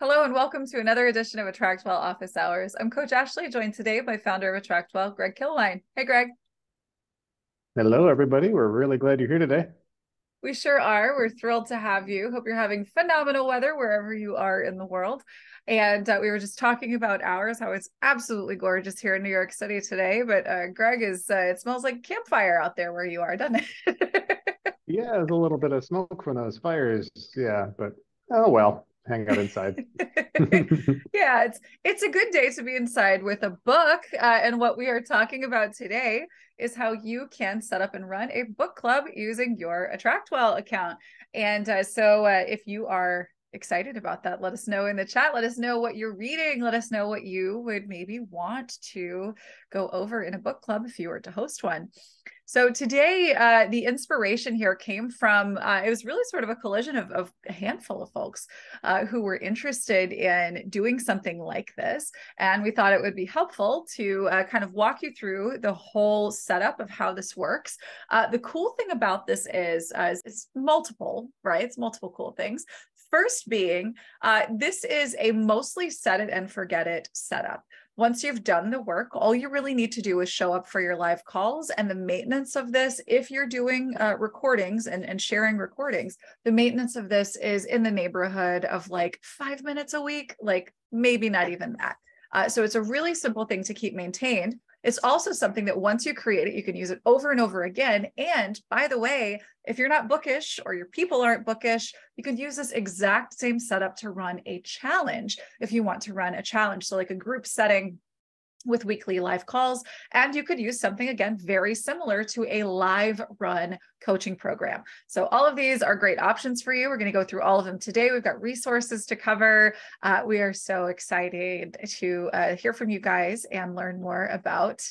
Hello and welcome to another edition of AttractWell Office Hours. I'm Coach Ashley, joined today by founder of AttractWell, Greg Killine. Hey, Greg. Hello, everybody. We're really glad you're here today. We sure are. We're thrilled to have you. Hope you're having phenomenal weather wherever you are in the world. And we were just talking about hours, how it's absolutely gorgeous here in New York City today. But Greg, it smells like campfire out there where you are, doesn't it? Yeah, there's a little bit of smoke from those fires. Yeah, but oh well, hang out inside. Yeah, it's a good day to be inside with a book. And what we are talking about today is how you can set up and run a book club using your AttractWell account. And if you are excited about that, let us know in the chat. Let us know what you're reading. Let us know what you would maybe want to go over in a book club if you were to host one. So today, the inspiration here came from, it was really sort of a collision of a handful of folks who were interested in doing something like this. And we thought it would be helpful to kind of walk you through the whole setup of how this works. The cool thing about this is it's multiple, right? It's multiple cool things. First being, this is a mostly set it and forget it setup. Once you've done the work, all you really need to do is show up for your live calls, and the maintenance of this, if you're doing recordings and sharing recordings, the maintenance of this is in the neighborhood of like 5 minutes a week, like maybe not even that. So it's a really simple thing to keep maintained. It's also something that once you create it, you can use it over and over again. And by the way, if you're not bookish or your people aren't bookish, you can use this exact same setup to run a challenge if you want to run a challenge. So like a group setting with weekly live calls. And you could use something, again, very similar to a live run coaching program. So all of these are great options for you. We're going to go through all of them today. We've got resources to cover. We are so excited to hear from you guys and learn more about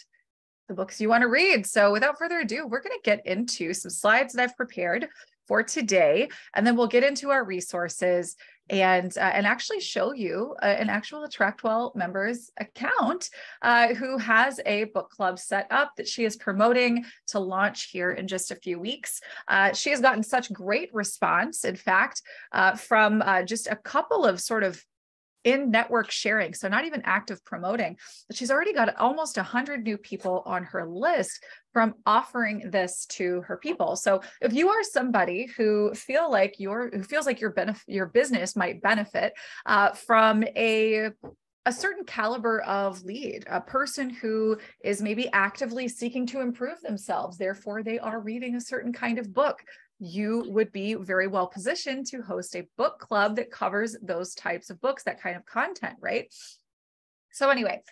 the books you want to read. So without further ado, we're going to get into some slides that I've prepared for today, and then we'll get into our resources and actually show you an actual AttractWell member's account who has a book club set up that she is promoting to launch here in just a few weeks. She has gotten such great response, in fact, from just a couple of sort of in-network sharing, so not even active promoting, but she's already got almost 100 new people on her list from offering this to her people. So if you are somebody who feels like your business might benefit from a certain caliber of lead, a person who is maybe actively seeking to improve themselves, therefore they are reading a certain kind of book, you would be very well positioned to host a book club that covers those types of books, that kind of content, right? So anyway,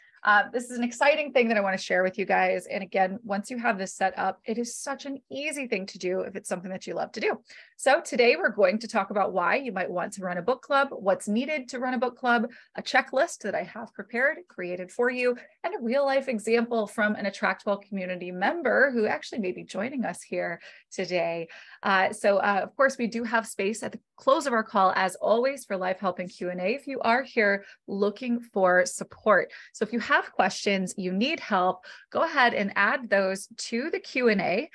this is an exciting thing that I want to share with you guys. And again, once you have this set up, it is such an easy thing to do if it's something that you love to do. So today we're going to talk about why you might want to run a book club, what's needed to run a book club, a checklist that I have prepared, created for you, and a real life example from an AttractWell community member who actually may be joining us here today. Of course, we do have space at the close of our call, as always, for live help and Q&A if you are here looking for support. So if you have questions, you need help, go ahead and add those to the Q&A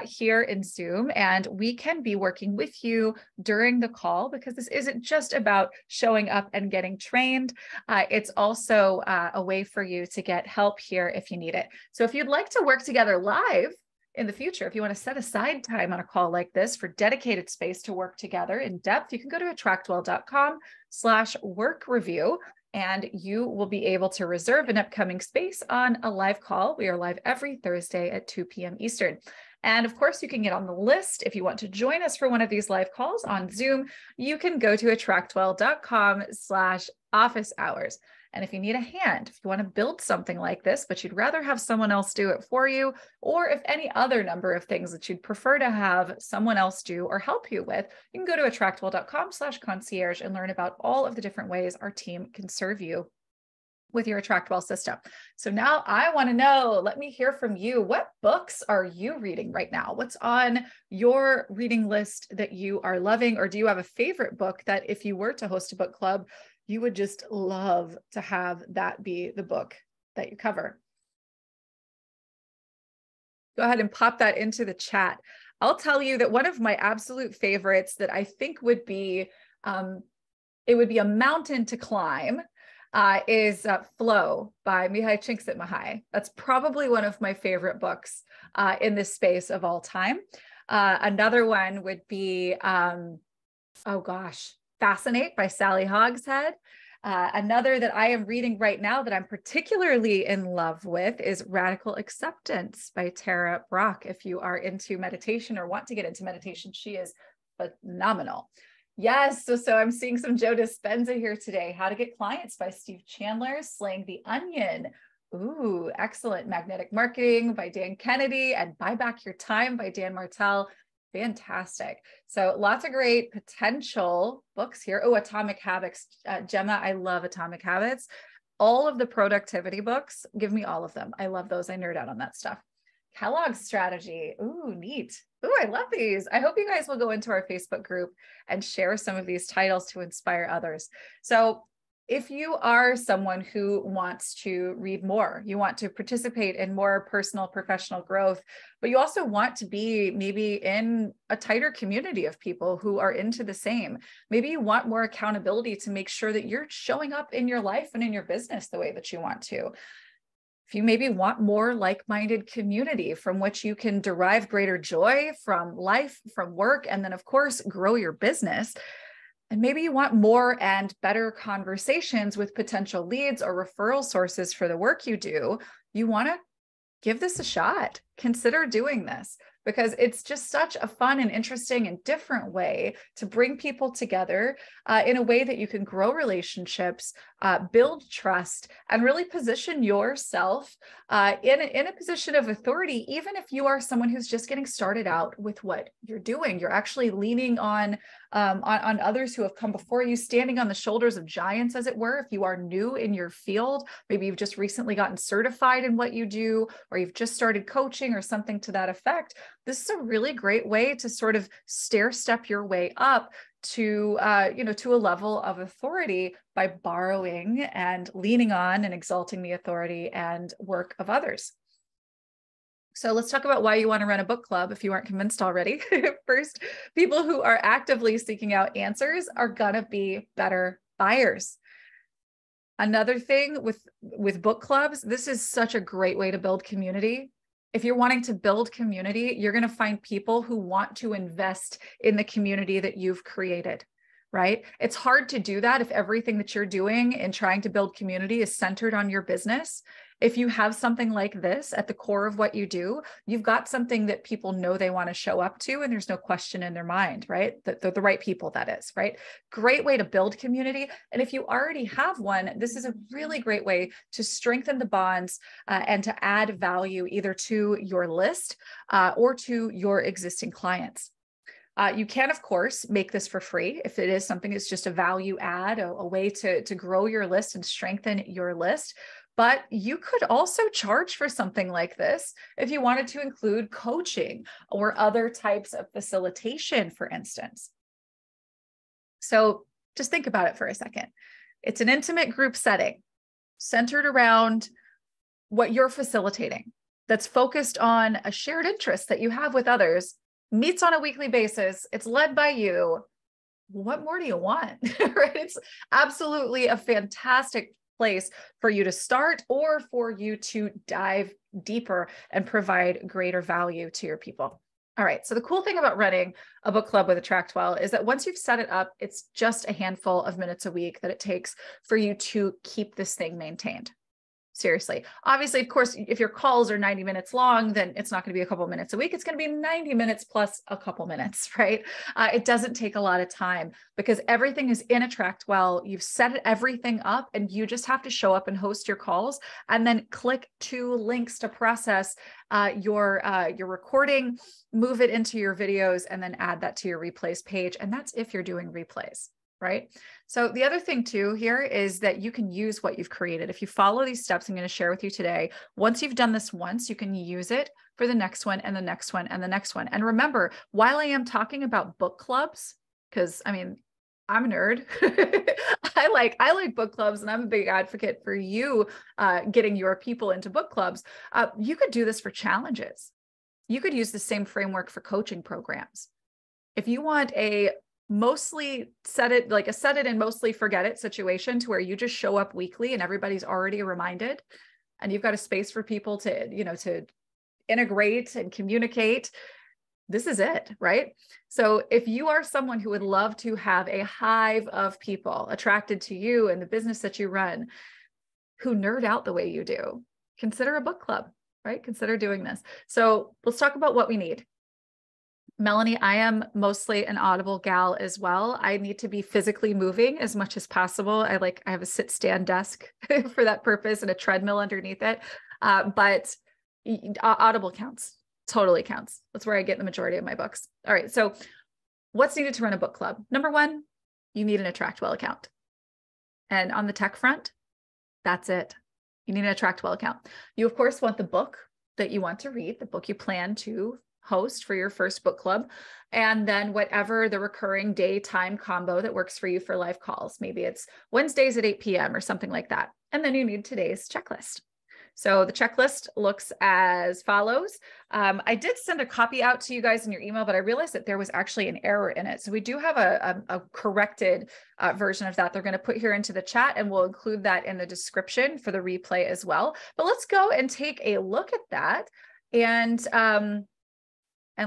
here in Zoom, and we can be working with you during the call, because this isn't just about showing up and getting trained. It's also a way for you to get help here if you need it. So if you'd like to work together live in the future, if you want to set aside time on a call like this for dedicated space to work together in depth, you can go to attractwell.com/work review. And you will be able to reserve an upcoming space on a live call. We are live every Thursday at 2 p.m. Eastern. And of course, you can get on the list if you want to join us for one of these live calls on Zoom. You can go to attractwell.com/office hours. And if you need a hand, if you want to build something like this, but you'd rather have someone else do it for you, or if any other number of things that you'd prefer to have someone else do or help you with, you can go to attractwell.com/concierge and learn about all of the different ways our team can serve you with your AttractWell system. So now I want to know, let me hear from you. What books are you reading right now? What's on your reading list that you are loving? Or do you have a favorite book that if you were to host a book club, you would just love to have that be the book that you cover? Go ahead and pop that into the chat. I'll tell you that one of my absolute favorites that I think would be it would be a mountain to climb, is Flow by Mihai Csikszentmihalyi. That's probably one of my favorite books in this space of all time. Another one would be, Fascinate by Sally Hogshead. Another that I am reading right now that I'm particularly in love with is Radical Acceptance by Tara Brach. If you are into meditation or want to get into meditation, she is phenomenal. Yes, so I'm seeing some Joe Dispenza here today. How to Get Clients by Steve Chandler, Slaying the Onion. Ooh, excellent. Magnetic Marketing by Dan Kennedy, and Buy Back Your Time by Dan Martell. Fantastic. So lots of great potential books here. Oh, Atomic Habits. Gemma, I love Atomic Habits. All of the productivity books, give me all of them. I love those. I nerd out on that stuff. Kellogg's Strategy. Ooh, neat. Ooh, I love these. I hope you guys will go into our Facebook group and share some of these titles to inspire others. So if you are someone who wants to read more, you want to participate in more personal, professional growth, but you also want to be maybe in a tighter community of people who are into the same. Maybe you want more accountability to make sure that you're showing up in your life and in your business the way that you want to. If you maybe want more like-minded community from which you can derive greater joy from life, from work, and then of course, grow your business. And maybe you want more and better conversations with potential leads or referral sources for the work you do. You want to give this a shot. Consider doing this because it's just such a fun and interesting and different way to bring people together in a way that you can grow relationships, build trust, and really position yourself in a position of authority, even if you are someone who's just getting started out with what you're doing. You're actually leaning on others who have come before you, standing on the shoulders of giants, as it were. If you are new in your field, maybe you've just recently gotten certified in what you do, or you've just started coaching or something to that effect, this is a really great way to sort of stair step your way up to to a level of authority by borrowing and leaning on and exalting the authority and work of others. So let's talk about why you want to run a book club if you aren't convinced already. First, people who are actively seeking out answers are gonna be better buyers. Another thing with book clubs, this is such a great way to build community. If you're wanting to build community, you're going to find people who want to invest in the community that you've created, right? It's hard to do that if everything that you're doing in trying to build community is centered on your business. If you have something like this at the core of what you do, you've got something that people know they want to show up to, and there's no question in their mind, right? The right people, that is, right? Great way to build community. And if you already have one, this is a really great way to strengthen the bonds and to add value either to your list or to your existing clients. You can, of course, make this for free if it is something that's just a value add, a way to grow your list and strengthen your list. But you could also charge for something like this if you wanted to include coaching or other types of facilitation, for instance. So just think about it for a second. It's an intimate group setting centered around what you're facilitating that's focused on a shared interest that you have with others, meets on a weekly basis. It's led by you. What more do you want? Right? It's absolutely a fantastic place for you to start or for you to dive deeper and provide greater value to your people. All right. So the cool thing about running a book club with AttractWell is that once you've set it up, it's just a handful of minutes a week that it takes for you to keep this thing maintained. Seriously. Obviously, of course, if your calls are 90 minutes long, then it's not going to be a couple minutes a week. It's going to be 90 minutes plus a couple minutes, right? It doesn't take a lot of time because everything is in AttractWell. You've set everything up and you just have to show up and host your calls and then click 2 links to process your recording, move it into your videos, and then add that to your replays page. And that's if you're doing replays. Right? So the other thing too here is that you can use what you've created. If you follow these steps I'm going to share with you today, once you've done this once, you can use it for the next one and the next one and the next one. And remember, while I am talking about book clubs, because I mean, I'm a nerd. I like book clubs and I'm a big advocate for you getting your people into book clubs. You could do this for challenges. You could use the same framework for coaching programs. If you want a mostly set it like a set it and mostly forget it situation to where you just show up weekly and everybody's already reminded, and you've got a space for people to, to integrate and communicate. This is it, right? So if you are someone who would love to have a hive of people attracted to you and the business that you run who nerd out the way you do, consider a book club, right? Consider doing this. So let's talk about what we need. Melanie, I am mostly an Audible gal as well. I need to be physically moving as much as possible. I have a sit stand desk for that purpose and a treadmill underneath it. But Audible counts, totally counts. That's where I get the majority of my books. All right. So what's needed to run a book club? Number one, you need an AttractWell account. And on the tech front, that's it. You need an AttractWell account. You, of course, want the book that you want to read, the book you plan to host for your first book club, and then whatever the recurring daytime combo that works for you for live calls. Maybe it's Wednesdays at 8 p.m. or something like that. And then you need today's checklist. So the checklist looks as follows. I did send a copy out to you guys in your email, but I realized that there was actually an error in it. So we do have a corrected version of that. They're going to put here into the chat, and we'll include that in the description for the replay as well. But let's go and take a look at that. And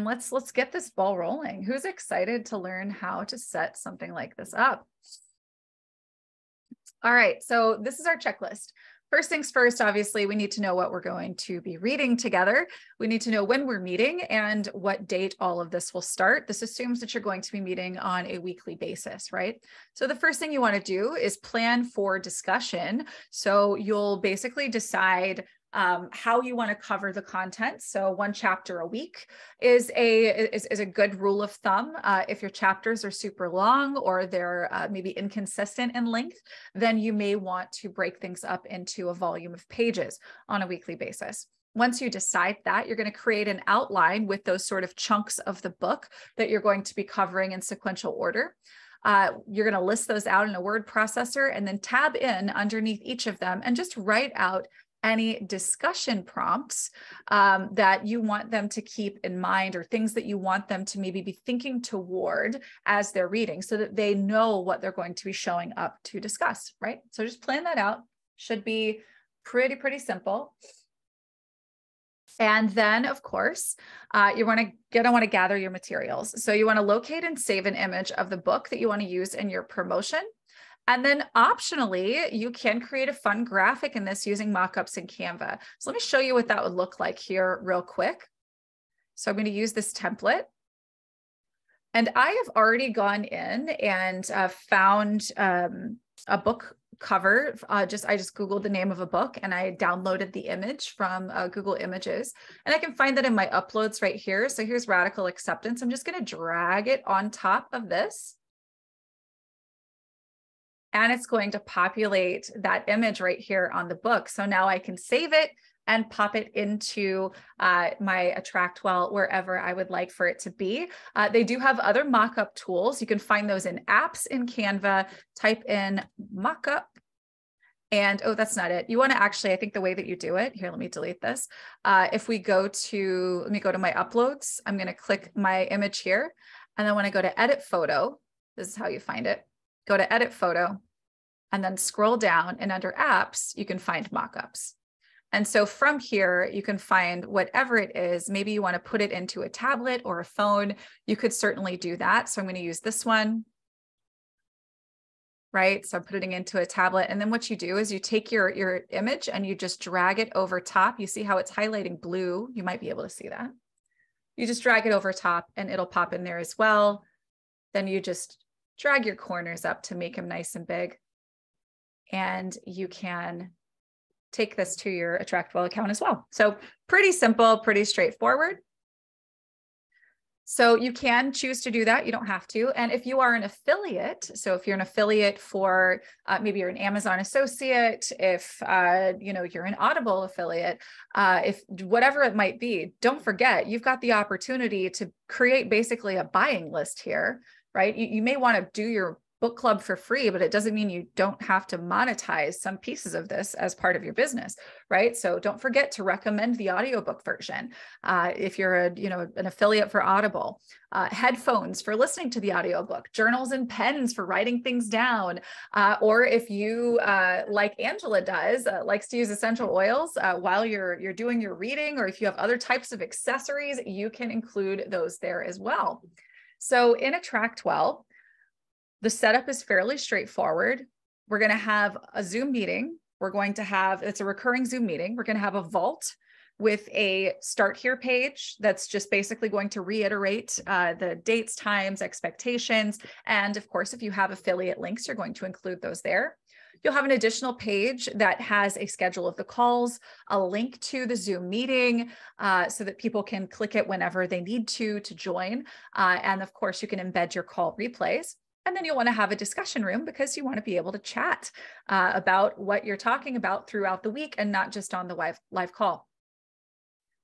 let's get this ball rolling. Who's excited to learn how to set something like this up? All right, so this is our checklist. First things first, obviously, we need to know what we're going to be reading together. We need to know when we're meeting and what date all of this will start. This assumes that you're going to be meeting on a weekly basis, right? So the first thing you want to do is plan for discussion. So you'll basically decide how you want to cover the content. So one chapter a week is a good rule of thumb. If your chapters are super long or they're maybe inconsistent in length, then you may want to break things up into a volume of pages on a weekly basis. Once you decide that, you're going to create an outline with those sort of chunks of the book that you're going to be covering in sequential order. You're going to list those out in a word processor and then tab in underneath each of them and just write out any discussion prompts that you want them to keep in mind, or things that you want them to maybe be thinking toward as they're reading, so that they know what they're going to be showing up to discuss, right? So just plan that out. Should be pretty simple. And then, of course, you're going to want to gather your materials. So you want to locate and save an image of the book that you want to use in your promotion. And then optionally, you can create a fun graphic in this using mockups in Canva. So let me show you what that would look like here real quick. So I'm going to use this template. And I have already gone in and found a book cover. I just Googled the name of a book and I downloaded the image from Google Images. And I can find that in my uploads right here. So here's Radical Acceptance. I'm just going to drag it on top of this. And it's going to populate that image right here on the book. So now I can save it and pop it into my AttractWell wherever I would like for it to be. They do have other mockup tools. You can find those in apps in Canva. Type in mockup. And oh, that's not it. You want to actually, I think the way that you do it, here, let me delete this. If we go to, let me go to my uploads. I'm going to click my image here. And then when I go to edit photo, this is how you find it. Go to edit photo and then scroll down, and under apps, you can find mockups. And so from here, you can find whatever it is. Maybe you want to put it into a tablet or a phone. You could certainly do that. So I'm going to use this one, right? So I'm putting it into a tablet. And then what you do is you take your image and you just drag it over top. You see how it's highlighting blue? You might be able to see that. You just drag it over top and it'll pop in there as well. Then you just drag your corners up to make them nice and big. And you can take this to your AttractWell account as well. So pretty simple, pretty straightforward. So you can choose to do that. You don't have to. And if you are an affiliate, so if you're an affiliate for maybe you're an Amazon associate, if you're an Audible affiliate, if whatever it might be, don't forget you've got the opportunity to create basically a buying list here, right? You may want to do your book club for free, but it doesn't mean you don't have to monetize some pieces of this as part of your business, right? So don't forget to recommend the audiobook version. If you're an affiliate for Audible, headphones for listening to the audiobook, journals and pens for writing things down. Or if you, like Angela does, likes to use essential oils while you're doing your reading, or if you have other types of accessories, you can include those there as well. So in AttractWell, the setup is fairly straightforward. We're going to have a Zoom meeting. It's a recurring Zoom meeting. We're going to have a vault with a start here page that's just basically going to reiterate the dates, times, expectations. And of course, if you have affiliate links, you're going to include those there. You'll have an additional page that has a schedule of the calls, a link to the Zoom meeting so that people can click it whenever they need to join. And of course, you can embed your call replays. And then you'll want to have a discussion room because you want to be able to chat about what you're talking about throughout the week and not just on the live call.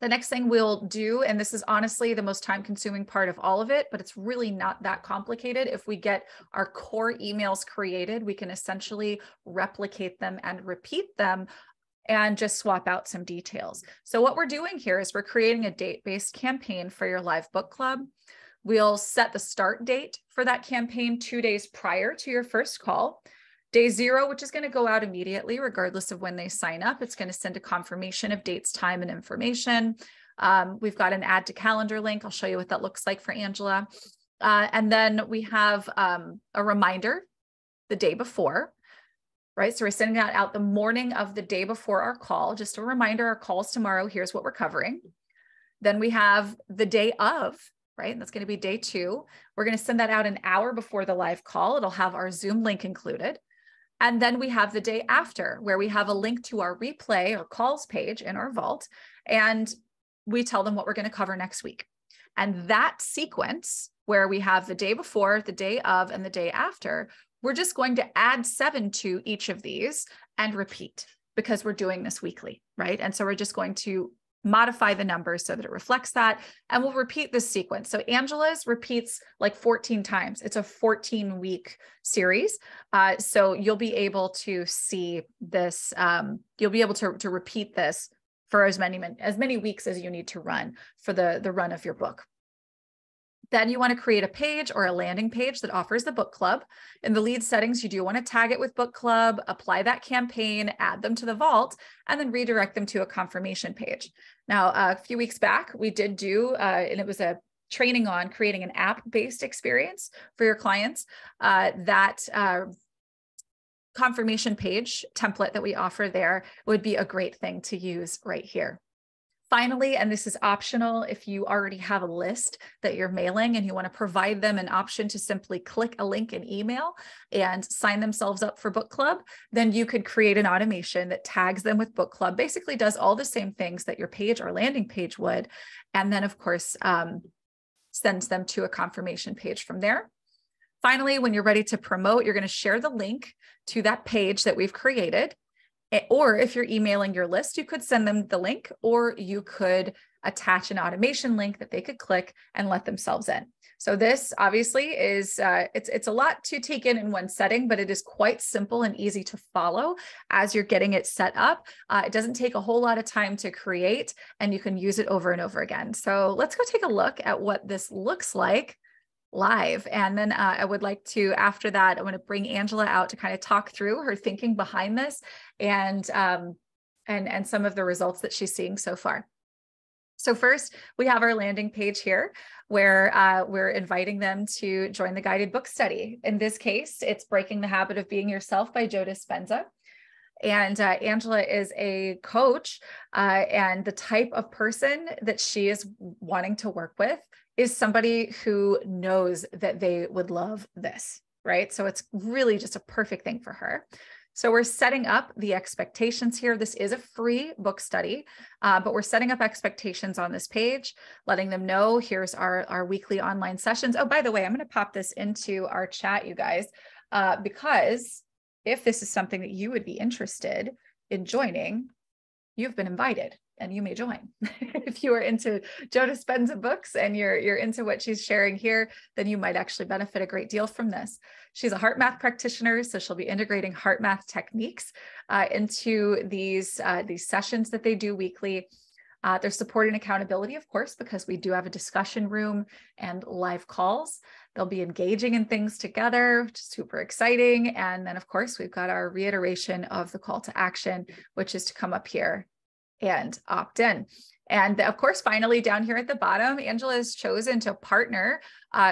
The next thing we'll do, and this is honestly the most time-consuming part of all of it, but it's really not that complicated. If we get our core emails created, we can essentially replicate them and repeat them and just swap out some details. So what we're doing here is we're creating a date-based campaign for your live book club. We'll set the start date for that campaign 2 days prior to your first call. Day 0, which is going to go out immediately, regardless of when they sign up. It's going to send a confirmation of dates, time, and information. We've got an add to calendar link. I'll show you what that looks like for Angela. And then we have a reminder the day before, right? So we're sending that out the morning of the day before our call. Just a reminder, our call's tomorrow. Here's what we're covering. Then we have the day of, right? And that's going to be day 2. We're going to send that out an hour before the live call. It'll have our Zoom link included. And then we have the day after, where we have a link to our replay or calls page in our vault. And we tell them what we're going to cover next week. And that sequence, where we have the day before, the day of, and the day after, we're just going to add 7 to each of these and repeat, because we're doing this weekly, right? And so we're just going to modify the numbers so that it reflects that. And we'll repeat this sequence. So Angela's repeats like 14 times. It's a 14-week series. So you'll be able to see this. You'll be able to repeat this for as many weeks as you need to run for the run of your book. Then you want to create a page or a landing page that offers the book club. In the lead settings, you do want to tag it with book club, apply that campaign, add them to the vault, and then redirect them to a confirmation page. Now, a few weeks back, we did do, and it was a training on creating an app-based experience for your clients. That confirmation page template that we offer there would be a great thing to use right here. Finally, and this is optional, if you already have a list that you're mailing and you want to provide them an option to simply click a link in email and sign themselves up for book club, then you could create an automation that tags them with book club, basically does all the same things that your page or landing page would. And then of course, sends them to a confirmation page from there. Finally, when you're ready to promote, you're going to share the link to that page that we've created. Or if you're emailing your list, you could send them the link, or you could attach an automation link that they could click and let themselves in. So this obviously is, it's a lot to take in one setting, but it is quite simple and easy to follow as you're getting it set up. It doesn't take a whole lot of time to create, and you can use it over and over again. So let's go take a look at what this looks like live. And then I would like to, after that, I want to bring Angela out to kind of talk through her thinking behind this and some of the results that she's seeing so far. So first, we have our landing page here where we're inviting them to join the guided book study. In this case, it's Breaking the Habit of Being Yourself by Joe Dispenza. And Angela is a coach, and the type of person that she is wanting to work with is somebody who knows that they would love this, right? So it's really just a perfect thing for her. So we're setting up the expectations here. This is a free book study, but we're setting up expectations on this page, letting them know here's our weekly online sessions. Oh, by the way, I'm going to pop this into our chat, you guys, because if this is something that you would be interested in joining, you've been invited and you may join. If you are into Joe Dispenza books and you're into what she's sharing here, then you might actually benefit a great deal from this. She's a heart math practitioner, so she'll be integrating heart math techniques into these sessions that they do weekly. There's support and accountability, of course, because we do have a discussion room and live calls. They'll be engaging in things together, which is super exciting. And then, of course, we've got our reiteration of the call to action, which is to come up here and opt in. And of course, finally, down here at the bottom, Angela has chosen to partner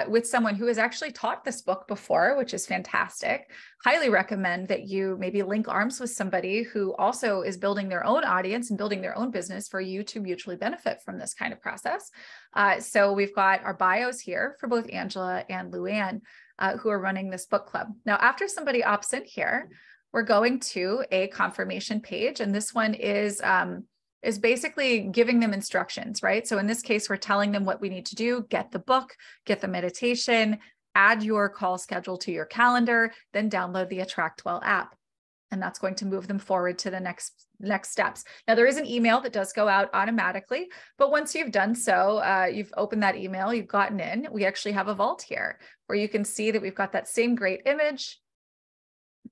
with someone who has actually taught this book before, which is fantastic. Highly recommend that you maybe link arms with somebody who also is building their own audience and building their own business for you to mutually benefit from this kind of process. So we've got our bios here for both Angela and Luann, who are running this book club. Now, after somebody opts in here, we're going to a confirmation page, and this one is basically giving them instructions, right? So in this case, we're telling them what we need to do: get the book, get the meditation, add your call schedule to your calendar, then download the AttractWell app. And that's going to move them forward to the next steps. Now, there is an email that does go out automatically, but once you've done so, you've opened that email, you've gotten in, we actually have a vault here where you can see that we've got that same great image.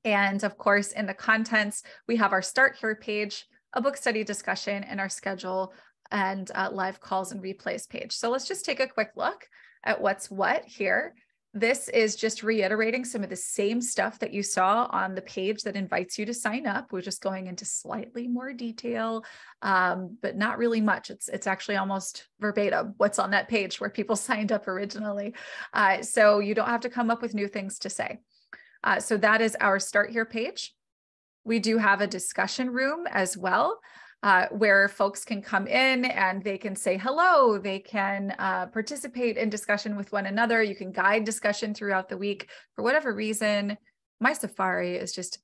And of course, in the contents, we have our Start Here page, a book study discussion, and our schedule and live calls and replays page. So let's just take a quick look at what's what here. This is just reiterating some of the same stuff that you saw on the page that invites you to sign up. We're just going into slightly more detail, but not really much. It's actually almost verbatim what's on that page where people signed up originally. So you don't have to come up with new things to say. So that is our Start Here page. We do have a discussion room as well, where folks can come in and they can say hello. They can participate in discussion with one another. You can guide discussion throughout the week. For whatever reason, my Safari is just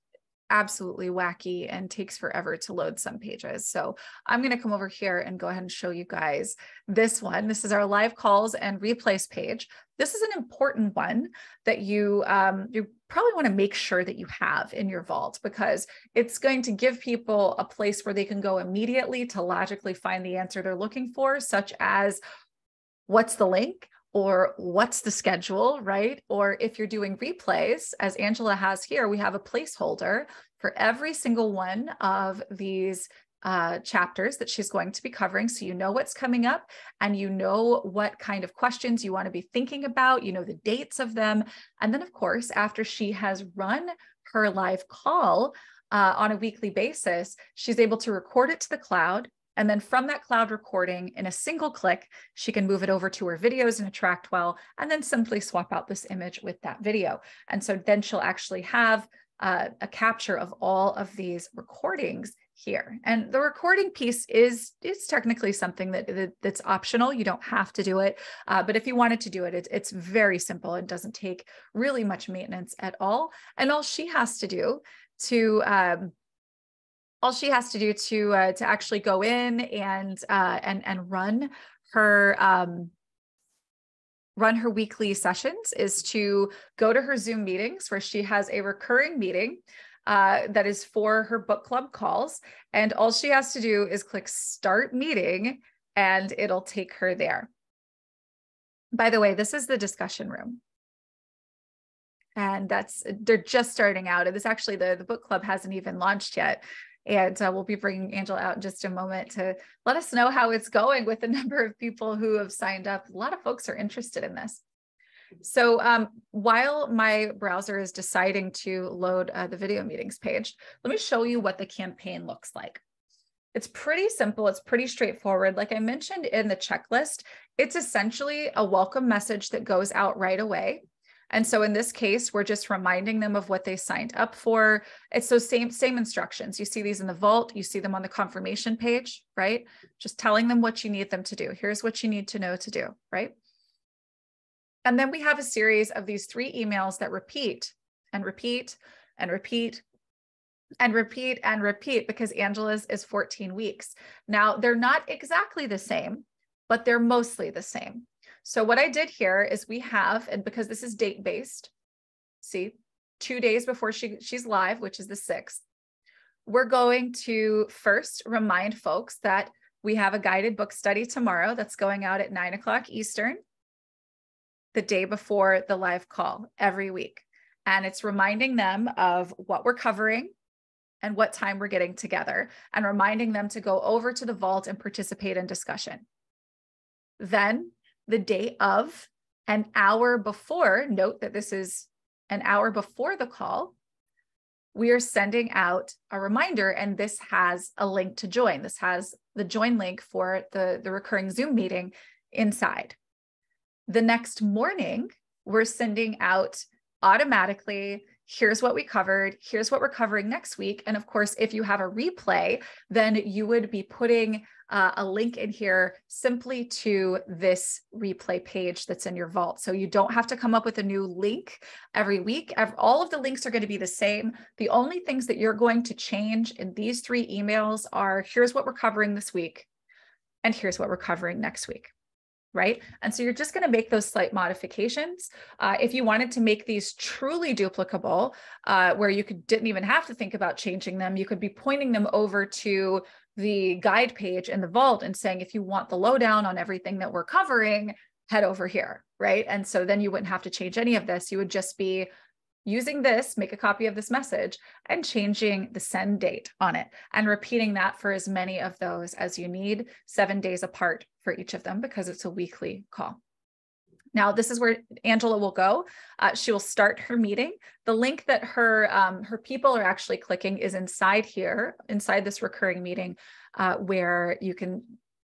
absolutely wacky and takes forever to load some pages. So I'm going to come over here and go ahead and show you guys this one. This is our live calls and replays page. This is an important one that you probably want to make sure that you have in your vault, because it's going to give people a place where they can go immediately to logically find the answer they're looking for, such as what's the link, or what's the schedule, right? Or if you're doing replays, as Angela has here, we have a placeholder for every single one of these chapters that she's going to be covering. So you know what's coming up and you know what kind of questions you want to be thinking about, you know the dates of them. And then of course, after she has run her live call on a weekly basis, she's able to record it to the cloud. And then from that cloud recording, in a single click, she can move it over to her videos in AttractWell and then simply swap out this image with that video. And so then she'll actually have a capture of all of these recordings here. And the recording piece is technically something that's optional. You don't have to do it. But if you wanted to do it, it's very simple. It doesn't take really much maintenance at all. And all she has to do to actually go in and run her weekly sessions is to go to her Zoom meetings, where she has a recurring meeting that is for her book club calls. And all she has to do is click Start Meeting and it'll take her there. By the way, this is the discussion room. And they're just starting out. And this actually, the book club hasn't even launched yet. And we'll be bringing Angela out in just a moment to let us know how it's going with the number of people who have signed up. A lot of folks are interested in this. So while my browser is deciding to load the video meetings page, let me show you what the campaign looks like. It's pretty simple. It's pretty straightforward. Like I mentioned in the checklist, it's essentially a welcome message that goes out right away. And so in this case, we're just reminding them of what they signed up for. It's those same instructions. You see these in the vault, you see them on the confirmation page, right? Just telling them what you need them to do. Here's what you need to know to do, right? And then we have a series of these 3 emails that repeat and repeat and repeat and repeat and repeat, because Angela's is 14 weeks. Now, they're not exactly the same, but they're mostly the same. So what I did here is we have, and because this is date-based, see, 2 days before she's live, which is the 6th, we're going to first remind folks that we have a guided book study tomorrow that's going out at 9 o'clock Eastern, the day before the live call every week. And it's reminding them of what we're covering and what time we're getting together, and reminding them to go over to the vault and participate in discussion. Then the day of, an hour before, note that this is an hour before the call, we are sending out a reminder, and this has a link to join. This has the join link for the recurring Zoom meeting inside. The next morning, we're sending out automatically, here's what we covered, here's what we're covering next week. And of course, if you have a replay, then you would be putting a link in here simply to this replay page that's in your vault. So you don't have to come up with a new link every week. All of the links are going to be the same. The only things that you're going to change in these 3 emails are, here's what we're covering this week, and here's what we're covering next week. Right? And so you're just going to make those slight modifications. If you wanted to make these truly duplicable, where you didn't even have to think about changing them, you could be pointing them over to the guide page in the vault and saying, if you want the lowdown on everything that we're covering, head over here, right? And so then you wouldn't have to change any of this. You would just be using this, make a copy of this message, and changing the send date on it, and repeating that for as many of those as you need, 7 days apart for each of them, because it's a weekly call. Now, this is where Angela will go. She will start her meeting. The link that her people are actually clicking is inside here, inside this recurring meeting, where you can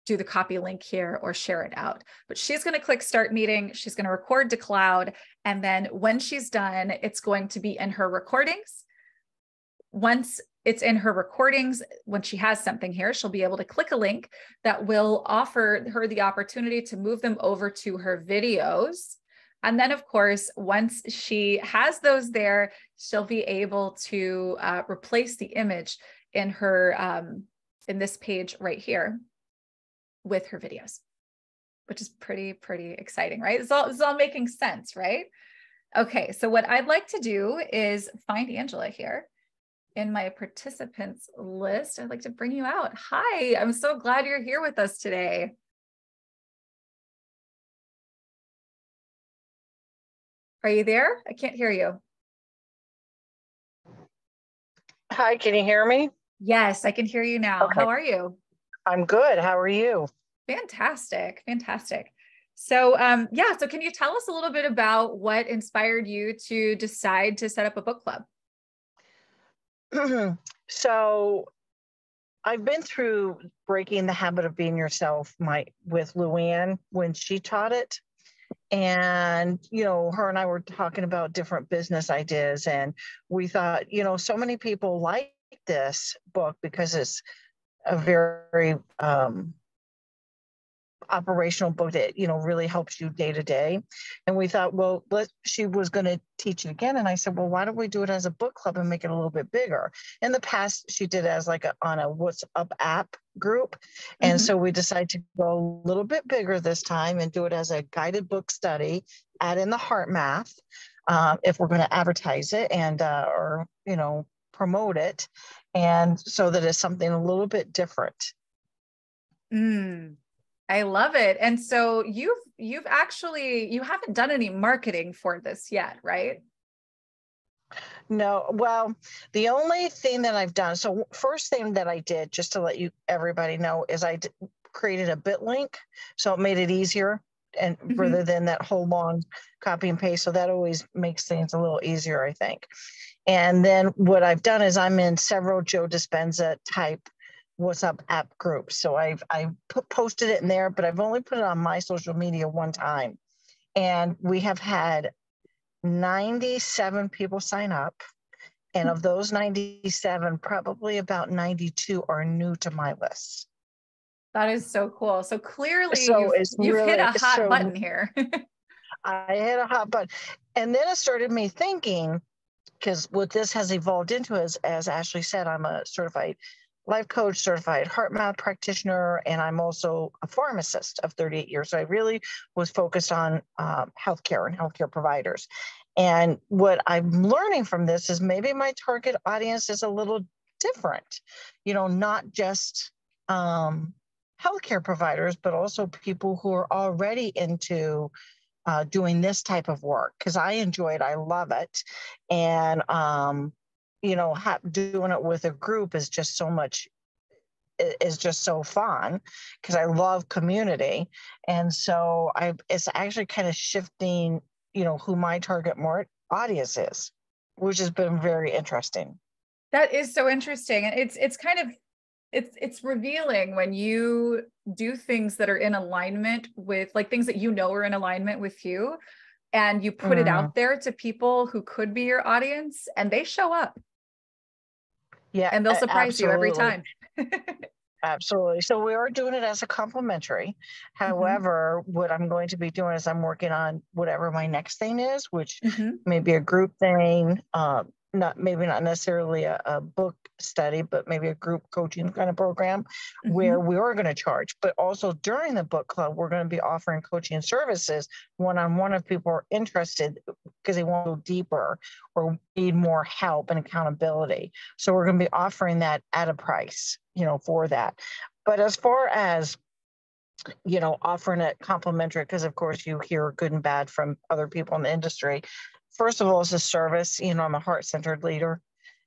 do the copy link here or share it out. But she's going to click start meeting. She's going to record to cloud. And then when she's done, it's going to be in her recordings. Once it's in her recordings, when she has something here, she'll be able to click a link that will offer her the opportunity to move them over to her videos. And then, of course, once she has those there, she'll be able to replace the image in her, in this page right here with her videos, which is pretty exciting, right? It's all making sense, right? Okay, so what I'd like to do is find Angela here in my participants list. I'd like to bring you out. Hi, I'm so glad you're here with us today. Are you there? I can't hear you. Hi, can you hear me? Yes, I can hear you now. Okay. How are you? I'm good. How are you? Fantastic. So yeah, so can you tell us a little bit about what inspired you to decide to set up a book club? So I've been through breaking the habit of being yourself with Luann when she taught it. And, her and I were talking about different business ideas. And we thought, so many people like this book because it's a very operational book that really helps you day to day. And we thought, well, she was going to teach it again, and I said, well, why don't we do it as a book club and make it a little bit bigger? In the past, she did it as on a What's Up app group, and so we decided to go a little bit bigger this time and do it as a guided book study. Add in the heart math if we're going to advertise it and or promote it, and so that it's something a little bit different. I love it. And so you haven't done any marketing for this yet, right? No, well, the only thing that I've done, so first thing that I did, just to let everybody know, is I created a bit link. So it made it easier, and rather than that whole long copy and paste. So that always makes things a little easier, I think. And then what I've done is I'm in several Joe Dispenza type What's Up app groups. So I've posted it in there, but I've only put it on my social media one time. And we have had 97 people sign up. And of those 97, probably about 92 are new to my list. That is so cool. So clearly you've hit a hot button here. I hit a hot button. And then it started me thinking, because what this has evolved into is, as Ashley said, I'm a certified life coach, certified heart math practitioner, and I'm also a pharmacist of 38 years. So I really was focused on healthcare and healthcare providers. And what I'm learning from this is maybe my target audience is a little different, not just healthcare providers, but also people who are already into doing this type of work, because I enjoy it. I love it. And, doing it with a group is just so much, is just so fun, because I love community. And so it's actually kind of shifting, who my target audience is, which has been very interesting. That is so interesting. And it's kind of, it's revealing when you do things that are in alignment with, like, things that are in alignment with you, and you put it out there to people who could be your audience, and they show up. Yeah. And they'll surprise you every time. Absolutely. So we are doing it as a complimentary. However, what I'm going to be doing is I'm working on whatever my next thing is, which may be a group thing, maybe not necessarily a book study, but maybe a group coaching kind of program where we are going to charge. But also during the book club, we're going to be offering coaching services one-on-one if people are interested, because they want to go deeper or need more help and accountability. So we're going to be offering that at a price, for that. But as far as offering it complimentary, because of course you hear good and bad from other people in the industry. First of all, it's a service. I'm a heart-centered leader.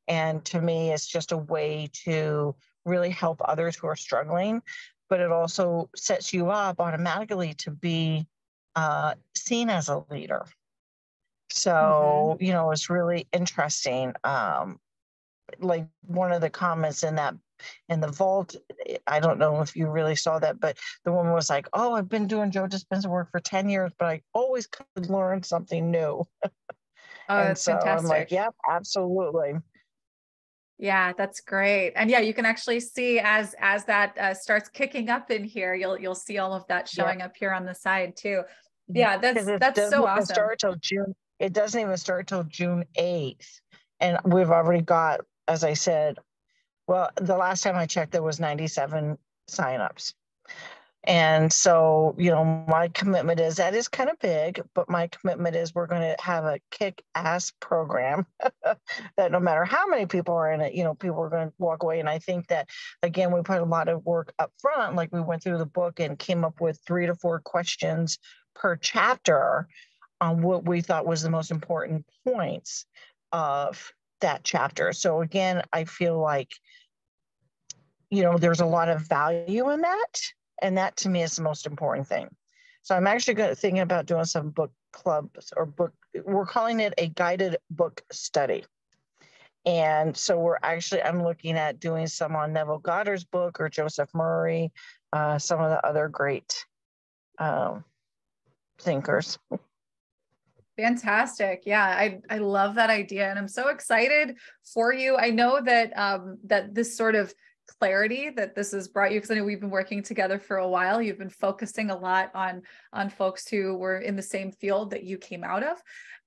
And to me, it's just a way to really help others who are struggling. But it also sets you up automatically to be seen as a leader. So, it's really interesting. Like one of the comments in the vault, I don't know if you really saw that, but the woman was like, "Oh, I've been doing Joe Dispenza work for 10 years, but I always could learn something new." Oh, and that's so fantastic. I'm like, "Yep, absolutely." Yeah, that's great. And yeah, you can actually see as that starts kicking up in here, you'll see all of that showing up here on the side too. Yeah, that's so awesome. It doesn't even start till June 8th. And we've already got, as I said, well, the last time I checked, there was 97 signups. And so, my commitment is, that is kind of big, but my commitment is we're going to have a kick-ass program that no matter how many people are in it, people are going to walk away. And I think that, again, we put a lot of work up front, like we went through the book and came up with 3 to 4 questions per chapter on what we thought was the most important points of that chapter. So again, I feel like, there's a lot of value in that. And that to me is the most important thing. So I'm actually thinking about doing some book clubs we're calling it a guided book study. And so I'm looking at doing some on Neville Goddard's book or Joseph Murray, some of the other great thinkers. Fantastic. Yeah, I love that idea. And I'm so excited for you. I know that that this sort of clarity that this has brought you, because I know we've been working together for a while. You've been focusing a lot on folks who were in the same field that you came out of.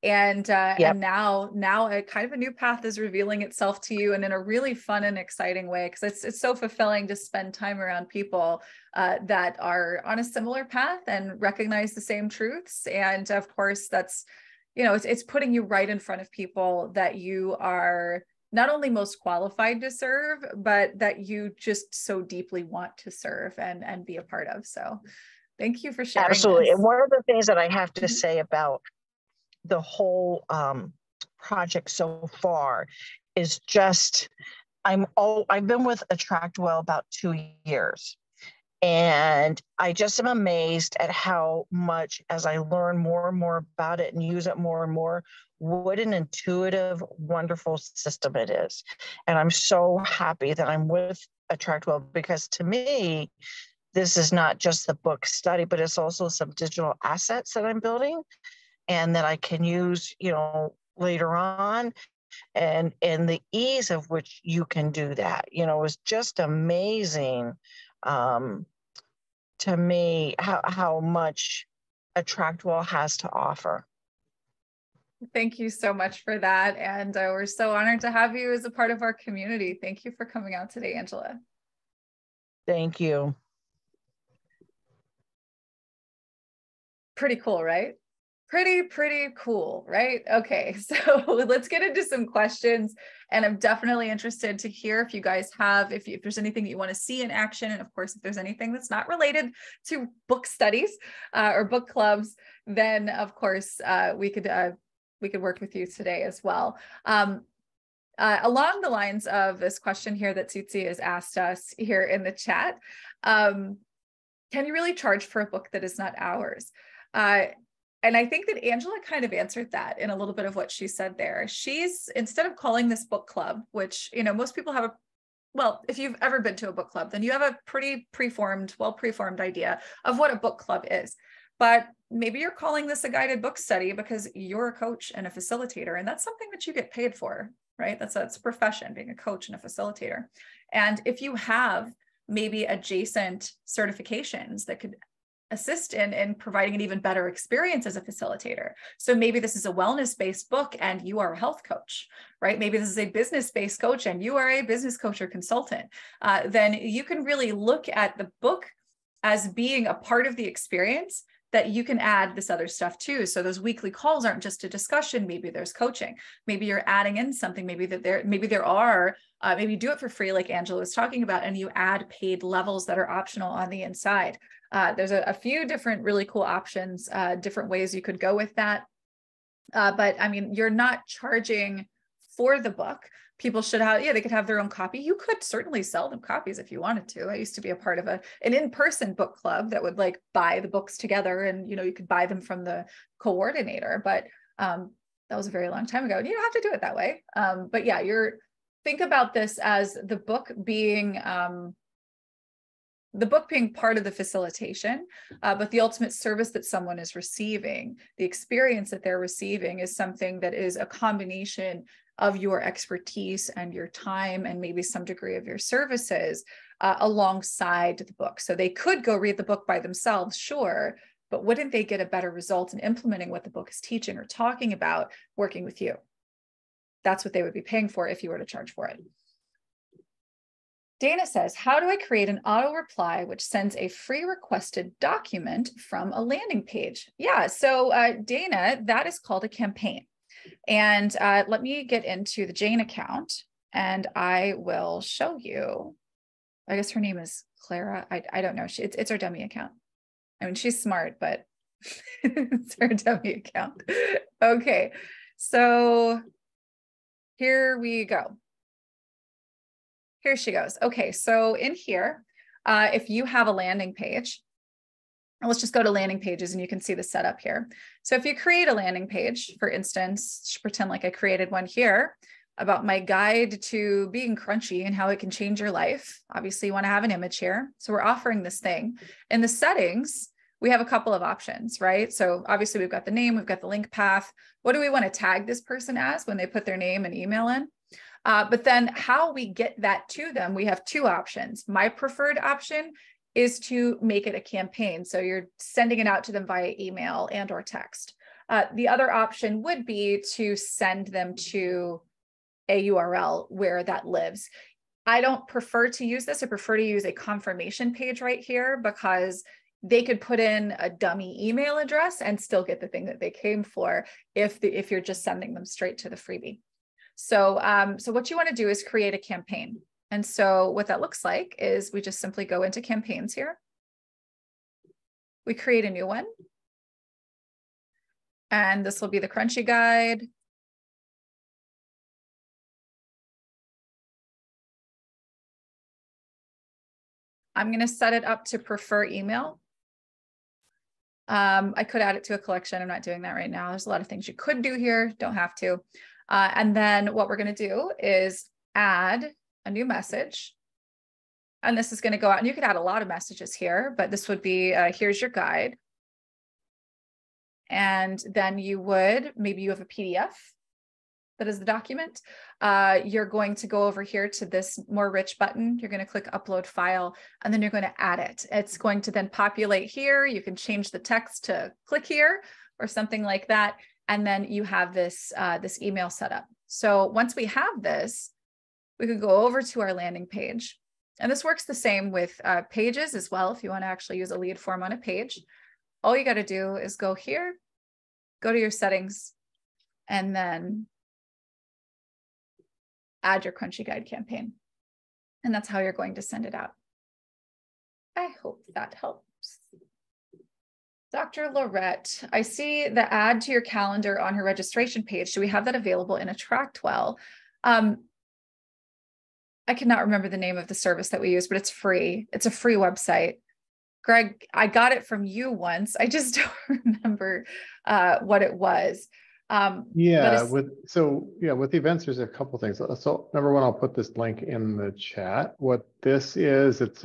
And and now a kind of a new path is revealing itself to you, and in a really fun and exciting way, because it's so fulfilling to spend time around people that are on a similar path and recognize the same truths. And of course, that's, it's putting you right in front of people that you are not only most qualified to serve, but that you just so deeply want to serve and be a part of. So thank you for sharing. Absolutely. This. And one of the things that I have to say about the whole project so far is just, I've been with AttractWell about 2 years. And I just am amazed at how much, as I learn more and more about it and use it more and more, what an intuitive, wonderful system it is. And I'm so happy that I'm with AttractWell, because to me, this is not just the book study, but it's also some digital assets that I'm building and that I can use, later on. And the ease of which you can do that, is just amazing. To me, how much AttractWell has to offer. Thank you so much for that. And we're so honored to have you as a part of our community. Thank you for coming out today, Angela. Thank you. Pretty cool, right? Pretty cool, right? Okay, so let's get into some questions. And I'm definitely interested to hear if you guys have, if there's anything that you want to see in action. And of course, if there's anything that's not related to book studies or book clubs, then of course we could work with you today as well. Along the lines of this question here that Tsutsi has asked us here in the chat, can you really charge for a book that is not ours? And I think that Angela kind of answered that in a little bit of what she said there. She's, instead of calling this book club, which, you know, most people have well, if you've ever been to a book club, then you have a pretty well-preformed idea of what a book club is. But maybe you're calling this a guided book study because you're a coach and a facilitator, and that's something that you get paid for, right? That's a profession, being a coach and a facilitator. And if you have maybe adjacent certifications that could assist in providing an even better experience as a facilitator. So maybe this is a wellness-based book and you are a health coach, right? Maybe this is a business-based coach and you are a business coach or consultant. Then you can really look at the book as being a part of the experience that you can add this other stuff too. So those weekly calls aren't just a discussion. Maybe there's coaching. Maybe you're adding in something. Maybe you do it for free, like Angela was talking about, and you add paid levels that are optional on the inside. There's a few different really cool options, different ways you could go with that. But I mean, you're not charging for the book. People should have, they could have their own copy. You could certainly sell them copies if you wanted to. I used to be a part of an in-person book club that would like buy the books together, and, you know, you could buy them from the coordinator, but that was a very long time ago. And you don't have to do it that way. But yeah, think about this as the book being part of the facilitation, but the ultimate service that someone is receiving, the experience that they're receiving, is something that is a combination of your expertise and your time and maybe some degree of your services alongside the book. So they could go read the book by themselves, sure, but wouldn't they get a better result in implementing what the book is teaching or talking about working with you? That's what they would be paying for if you were to charge for it. Dana says, how do I create an auto reply which sends a free requested document from a landing page? Yeah, so Dana, that is called a campaign. And let me get into the Jane account and I will show you. I guess her name is Clara. I don't know. It's her dummy account. I mean, she's smart, but it's her dummy account. Okay, so here we go. Here she goes. Okay, so in here, if you have a landing page, let's just go to landing pages and you can see the setup here. So if you create a landing page, for instance, pretend like I created one here about my guide to being crunchy and how it can change your life. Obviously, you want to have an image here. So we're offering this thing. In the settings, we have a couple of options, right? So obviously we've got the name, we've got the link path. What do we want to tag this person as when they put their name and email in? But then how we get that to them, we have two options. My preferred option is to make it a campaign. So you're sending it out to them via email and or text. The other option would be to send them to a URL where that lives. I don't prefer to use this. I prefer to use a confirmation page right here because they could put in a dummy email address and still get the thing that they came for if you're just sending them straight to the freebie. So, so what you want to do is create a campaign. And so what that looks like is we just simply go into campaigns here. We create a new one. And this will be the Crunchy Guide. I'm going to set it up to prefer email. I could add it to a collection. I'm not doing that right now. There's a lot of things you could do here. Don't have to. And then what we're going to do is add a new message. And this is going to go out, and you could add a lot of messages here, but this would be, here's your guide. And then maybe you have a PDF that is the document. You're going to go over here to this more rich button. You're going to click upload file, and then you're going to add it. It's going to then populate here. You can change the text to click here or something like that. And then you have this, this email set up. So once we have this, we could go over to our landing page. And this works the same with pages as well. If you want to actually use a lead form on a page, all you got to do is go here, go to your settings, and then add your Crunchy Guide campaign. And that's how you're going to send it out. I hope that helps. Dr. Lorette, I see the add to your calendar on her registration page. Do we have that available in AttractWell? I cannot remember the name of the service that we use, but it's free. It's a free website. Greg, I got it from you once. I just don't remember what it was. With the events, there's a couple things. So number one, I'll put this link in the chat. What this is, it's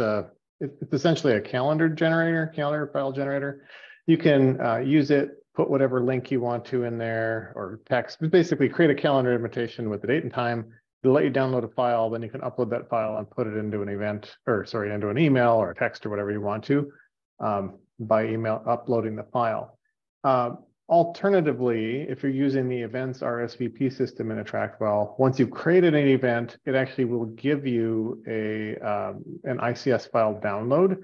essentially a calendar file generator. You can use it, put whatever link you want to in there, or text, but basically create a calendar invitation with the date and time. It'll let you download a file, then you can upload that file and put it into an into an email or a text or whatever you want to, by email uploading the file. Alternatively, if you're using the events RSVP system in AttractWell, once you've created an event, it actually will give you an ICS file download.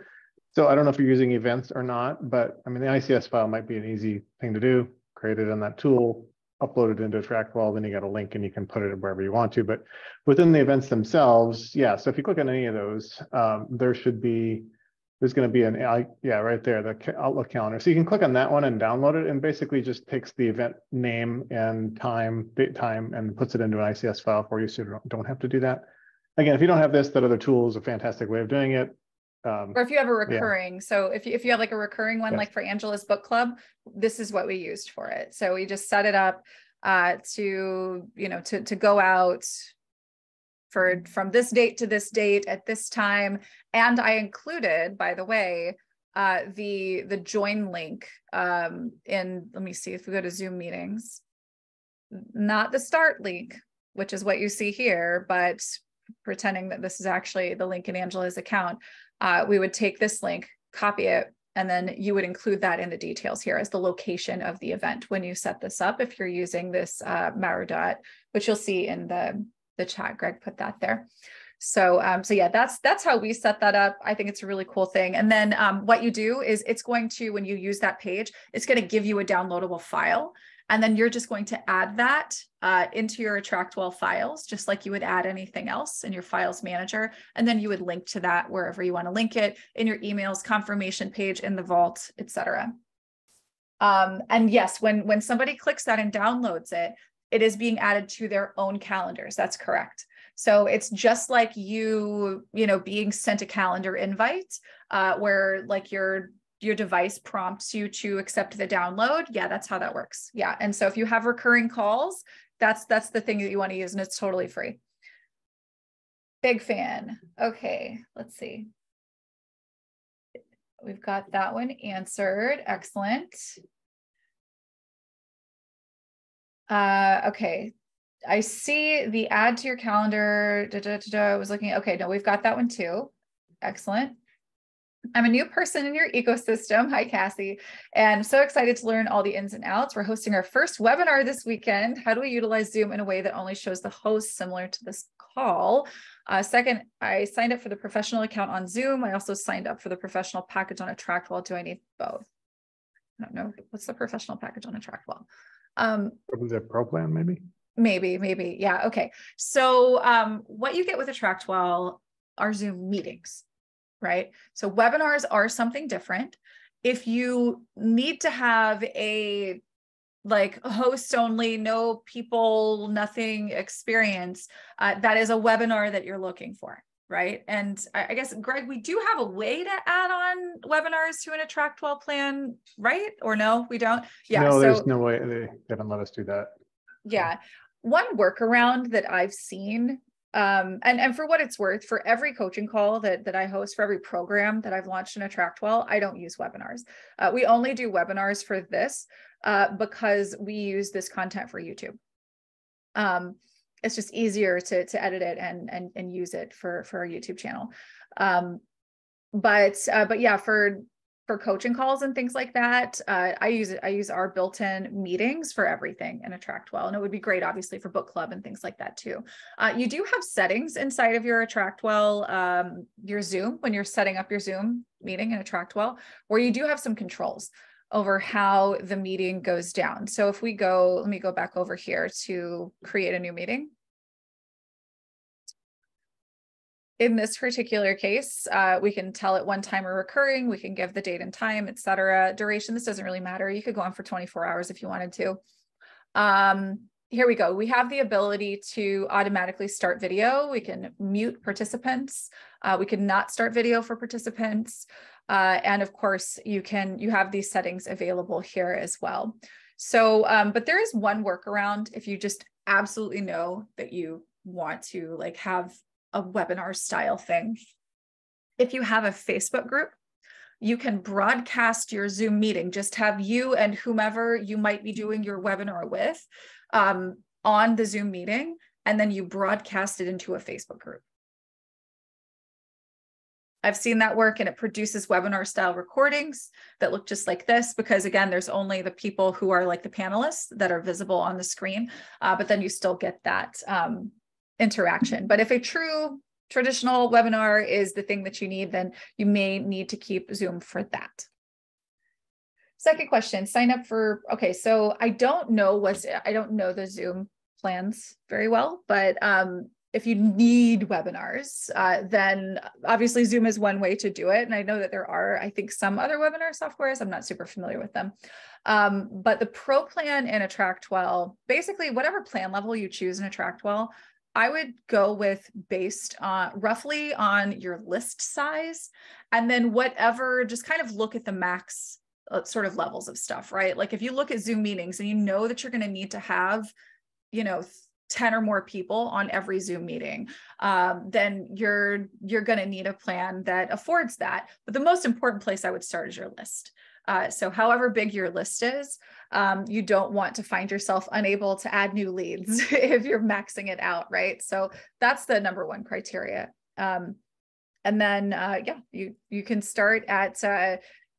So I don't know if you're using events or not, but I mean, the ICS file might be an easy thing to do. Create it in that tool, upload it into AttractWell, then you got a link and you can put it wherever you want to. But within the events themselves, yeah, so if you click on any of those, there's going to be right there, the Outlook calendar. So you can click on that one and download it, and basically just takes the event name and time, date, time, and puts it into an ICS file for you, so you don't have to do that. Again, if you don't have this, that other tool is a fantastic way of doing it. Or if you have a recurring, so if you have like a recurring one, like for Angela's book club, this is what we used for it. So we just set it up to go out from this date to this date at this time. And I included, by the way, the join link let me see if we go to Zoom meetings, not the start link, which is what you see here, but pretending that this is actually the link in Angela's account. We would take this link, copy it, and then you would include that in the details here as the location of the event when you set this up, if you're using this Marudot, which you'll see in the chat. Greg put that there. So yeah, that's how we set that up. I think it's a really cool thing. And then what you do is it's going to, when you use that page, it's going to give you a downloadable file. And then you're just going to add that into your AttractWell files, just like you would add anything else in your files manager. And then you would link to that wherever you want to link it, in your emails, confirmation page, in the vault, etc. And yes, when somebody clicks that and downloads it, it is being added to their own calendars. That's correct. So it's just like you being sent a calendar invite where like your device prompts you to accept the download. Yeah, that's how that works. Yeah. And so if you have recurring calls, that's the thing that you want to use, and it's totally free. Big fan. Okay, let's see. We've got that one answered. Excellent. Okay. I see the add to your calendar. I was looking. Okay, no, we've got that one too. Excellent. I'm a new person in your ecosystem. Hi, Cassie. And so excited to learn all the ins and outs. We're hosting our first webinar this weekend. How do we utilize Zoom in a way that only shows the host, similar to this call? Second, I signed up for the professional account on Zoom. I also signed up for the professional package on AttractWell. Do I need both? I don't know. What's the professional package on AttractWell? Probably the pro plan, maybe? Maybe. Yeah. Okay. So what you get with AttractWell are Zoom meetings, right? So webinars are something different. If you need to have a hosts only, no people, nothing experience, that is a webinar that you're looking for, right? And I guess, Greg, we do have a way to add on webinars to an AttractWell plan, right? Or no, we don't? Yeah. No, there's no way. They haven't let us do that. Yeah. One workaround that I've seen, and for what it's worth, for every coaching call that I host, for every program that I've launched in AttractWell, I don't use webinars. We only do webinars for this because we use this content for YouTube. It's just easier to edit it and use it for our YouTube channel. But yeah, for coaching calls and things like that, I use our built-in meetings for everything in AttractWell. And it would be great, obviously, for book club and things like that too. You do have settings inside of your AttractWell, your Zoom, when you're setting up your Zoom meeting in AttractWell, where you do have some controls. over how the meeting goes down. So if we go, let me go back over here to create a new meeting. In this particular case, we can tell it one time or recurring, we can give the date and time, etc. Duration, this doesn't really matter. You could go on for 24 hours if you wanted to. Here we go. We have the ability to automatically start video. We can mute participants. We can not start video for participants. And of course, you have these settings available here as well. So, but there is one workaround if you just absolutely know that you want to like have a webinar style thing. If you have a Facebook group, you can broadcast your Zoom meeting, just have you and whomever you might be doing your webinar with on the Zoom meeting, and then you broadcast it into a Facebook group. I've seen that work, and it produces webinar style recordings that look just like this, because again, there's only the people who are like the panelists that are visible on the screen, but then you still get that interaction. But if a true traditional webinar is the thing that you need, then you may need to keep Zoom for that. Second question, sign up for, okay, so I don't know the Zoom plans very well, but if you need webinars, then obviously Zoom is one way to do it. And I know that there are, I think, some other webinar softwares. I'm not super familiar with them. But the Pro plan in AttractWell, basically whatever plan level you choose in AttractWell, I would go with based on roughly on your list size, and then whatever, just kind of look at the max sort of levels of stuff, right? Like if you look at Zoom meetings and you know that you're going to need to have, 10 or more people on every Zoom meeting, then you're going to need a plan that affords that. But the most important place I would start is your list. So however big your list is, you don't want to find yourself unable to add new leads if you're maxing it out, right? So that's the number one criteria. And then, you can start at,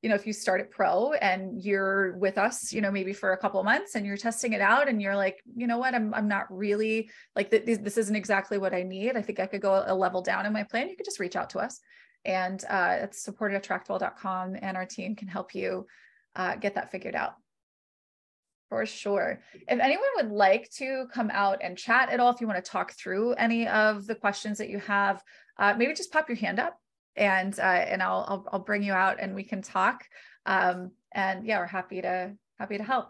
if you start at Pro and you're with us, maybe for a couple of months and you're testing it out and you're like, you know what, I'm not really like, this isn't exactly what I need. I think I could go a level down in my plan. You could just reach out to us. And it's support@attractwell.com, and our team can help you get that figured out. For sure. If anyone would like to come out and chat at all, if you want to talk through any of the questions that you have, maybe just pop your hand up, and I'll bring you out and we can talk. And yeah, we're happy to help.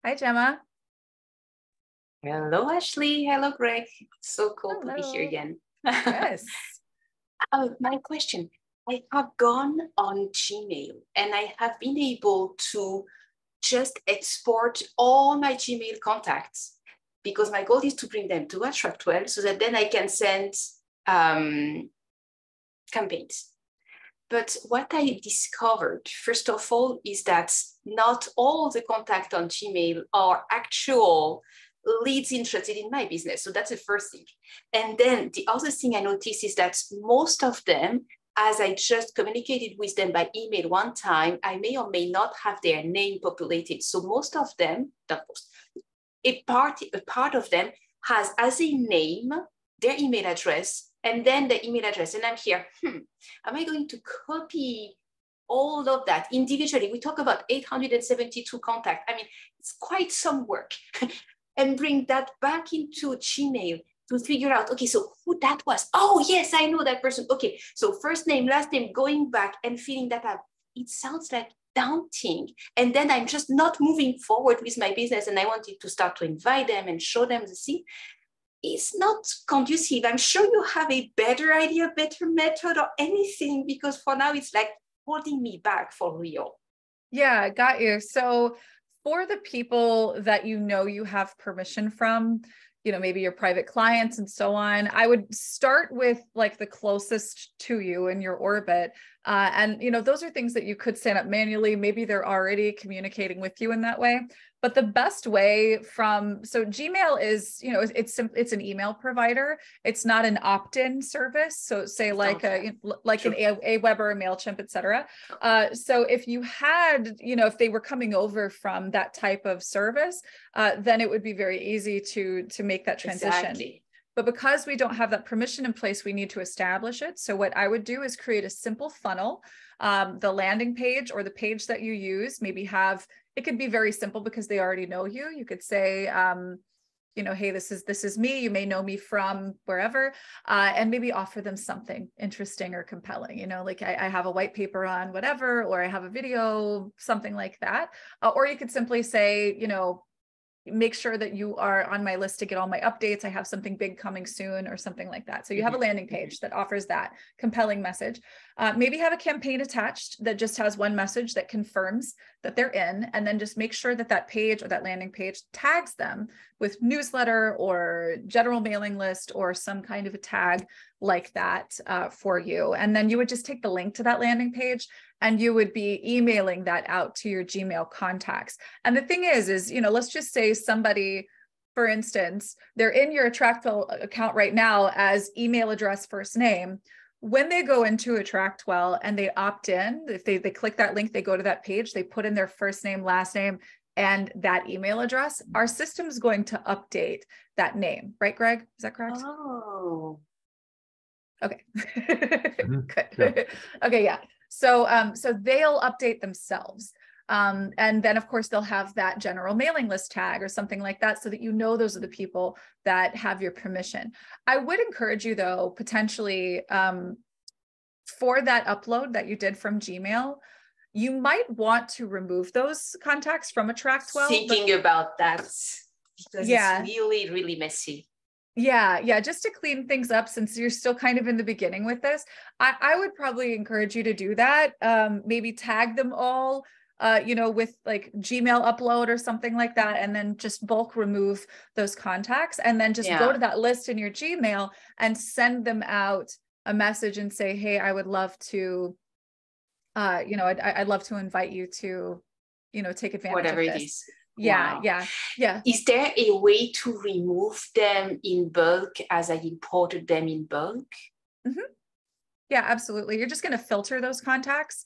Hi, Gemma. Hello, Ashley. Hello, Greg. So cool to be here again. Yes. My question, I have gone on Gmail and I have been able to just export all my Gmail contacts, because my goal is to bring them to AttractWell so that then I can send campaigns. But what I discovered, first of all, is that not all the contacts on Gmail are actual leads interested in my business. So that's the first thing. And then the other thing I noticed is that most of them, as I just communicated with them by email one time, I may or may not have their name populated. So most of them, not most, a part of them has as a name their email address and then the email address. And I'm here, am I going to copy all of that individually? We talk about 872 contacts. I mean, it's quite some work. And bring that back into Gmail to figure out, okay, so who that was? Oh, yes, I know that person. Okay, so first name, last name, going back and filling that up. It sounds like daunting. And then I'm just not moving forward with my business, and I wanted to start to invite them and show them the scene. It's not conducive. I'm sure you have a better idea, better method or anything, because for now it's like holding me back for real. Yeah, got you. So for the people that you have permission from, maybe your private clients and so on, I would start with like the closest to you in your orbit. And, those are things that you could set up manually. Maybe they're already communicating with you in that way. But the best way so Gmail is, it's an email provider. It's not an opt-in service. So say like an Aweber or MailChimp, et cetera. So if you had, if they were coming over from that type of service, then it would be very easy to make that transition. Exactly. But because we don't have that permission in place, we need to establish it. So what I would do is create a simple funnel. The landing page or the page that you use, maybe it could be very simple because they already know you. You could say, you know, hey, this is me. You may know me from wherever, and maybe offer them something interesting or compelling. You know, like I have a white paper on whatever, or I have a video, something like that. Or you could simply say, you know, make sure that you are on my list to get all my updates. I have something big coming soon or something like that. So you have a landing page that offers that compelling message. Maybe have a campaign attached that just has one message that confirms that they're in, and then just make sure that that page or that landing page tags them with newsletter or general mailing list or some kind of a tag like that for you. And then you would just take the link to that landing page and you would be emailing that out to your Gmail contacts. And the thing is, you know, let's just say somebody, for instance, they're in your AttractWell account right now as email address, first name. When they go into AttractWell and they opt in, if they click that link, they go to that page, they put in their first name, last name, and that email address, our system's going to update that name. Right, Greg? Is that correct? Oh. Okay. Good. Yeah. Okay, yeah. So they'll update themselves. And then of course they'll have that general mailing list tag or something like that so that you know those are the people that have your permission. I would encourage you though, potentially for that upload that you did from Gmail, you might want to remove those contacts from AttractWell. Thinking about that because it's really, really messy. Yeah, just to clean things up since you're still kind of in the beginning with this. I would probably encourage you to do that. Maybe tag them all, you know, with like Gmail upload or something like that, and then just bulk remove those contacts, and then just go to that list in your Gmail and send them out a message and say, hey, I would love to, you know, I'd love to invite you to, you know, take advantage whatever of this. It is. Yeah, wow. yeah. Is there a way to remove them in bulk as I imported them in bulk? Mm-hmm. Yeah, absolutely. You're just going to filter those contacts,